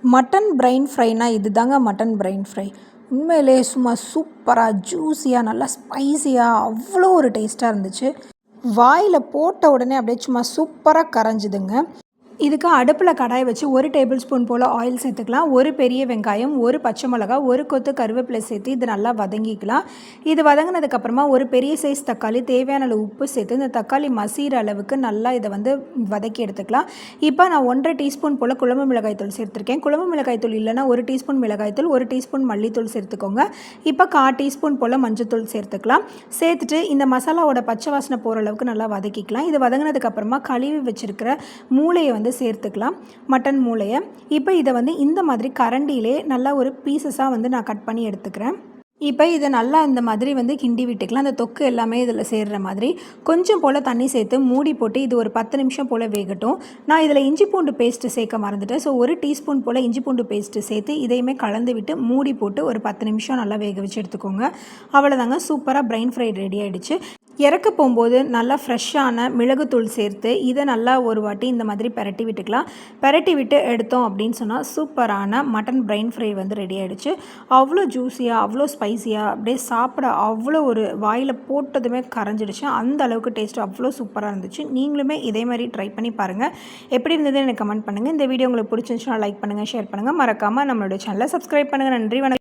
Mutton brain ஃப்ரைனா இது தாங்க mutton brain fry. உண்மையிலே சும்மா சூப்பராக ஜூஸியாக நல்லா ஸ்பைஸியாக அவ்வளோ ஒரு டேஸ்ட்டாக இருந்துச்சு. வாயில் போட்ட உடனே அப்படியே சும்மா சூப்பராக கரைஞ்சிதுங்க. இதுக்கு அடுப்பில் கடாய் வச்சு 1 டேபிள் ஸ்பூன் போல் ஆயில் சேர்த்துக்கலாம். ஒரு பெரிய வெங்காயம், ஒரு பச்சை மிளகா, ஒரு கொத்து கருவேப்பிலை சேர்த்து இது நல்லா வதங்கிக்கலாம். இது வதங்கினதுக்கப்புறமா ஒரு பெரிய சைஸ் தக்காளி, தேவையான அளவு உப்பு சேர்த்து இந்த தக்காளி மசிகிற அளவுக்கு நல்லா இதை வதக்கி எடுத்துக்கலாம். இப்போ நான் 1.5 டீஸ்பூன் போல் குழம்பு மிளகாய்த்தூள் சேர்த்துருக்கேன். குழம்பு மிளகாய்த்தூள் இல்லைனா 1 டீஸ்பூன் மிளகாய்த்தூள், 1 டீஸ்பூன் மல்லித்தூள் சேர்த்துக்கோங்க. இப்போ 1/4 டீஸ்பூன் போல் மஞ்சத்தூள் சேர்த்துக்கலாம். சேர்த்துட்டு இந்த மசாலாவோட பச்சை வாசனை போகிற அளவுக்கு நல்லா வதக்கிக்கலாம். இது வதங்கினதுக்கப்புறமா கழுவி வச்சுருக்கிற மூளையை சேர்த்துக்கலாம், மட்டன் மூளையை. இப்போ இதை இந்த மாதிரி கரண்டியிலே நல்லா ஒரு பீசஸாக நான் கட் பண்ணி எடுத்துக்கிறேன். இப்போ இதை நல்லா இந்த மாதிரி கிண்டி விட்டுக்கலாம். அந்த தொக்கு எல்லாமே இதில் சேர்கிற மாதிரி கொஞ்சம் போல் தண்ணி சேர்த்து மூடி போட்டு இது ஒரு 10 நிமிஷம் போல் வேகட்டும். நான் இதில் இஞ்சி பூண்டு பேஸ்ட்டு சேர்க்க மறந்துட்டேன். ஸோ 1 டீஸ்பூன் போல் இஞ்சி பூண்டு பேஸ்ட்டு சேர்த்து இதையுமே கலந்து விட்டு மூடி போட்டு ஒரு 10 நிமிஷம் நல்லா வேக வச்சு எடுத்துக்கோங்க. அவ்வளோதாங்க, சூப்பராக பிரைன் ஃப்ரை ரெடி ஆகிடுச்சு. இறக்க போகும்போது நல்லா ஃப்ரெஷ்ஷான மிளகுத்தூள் சேர்த்து இதை நல்லா ஒரு வாட்டி இந்த மாதிரி பெரட்டி விட்டுக்கலாம். பெரட்டி விட்டு எடுத்தோம் அப்படின்னு சொன்னால் சூப்பரான மட்டன் பிரைன் ஃப்ரை ரெடி ஆகிடுச்சு. அவ்வளோ ஜூஸியாக, அவ்வளோ ஸ்பைஸியாக, அப்படியே சாப்பிட அவ்வளோ ஒரு வாயில் போட்டதுமே கரைஞ்சிடுச்சு. அந்த அளவுக்கு டேஸ்ட்டு அவ்வளோ சூப்பராக இருந்துச்சு. நீங்களுமே இதே மாதிரி ட்ரை பண்ணி பாருங்கள். எப்படி இருந்தது எனக்கு கமெண்ட் பண்ணுங்கள். இந்த வீடியோ உங்களுக்கு பிடிச்சிருந்துச்சுன்னா லைக் பண்ணுங்கள், ஷேர் பண்ணுங்கள். மறக்காமல் நம்மளோட சேனலை சப்ஸ்கிரைப் பண்ணுங்கள். நன்றி, வணக்கம்.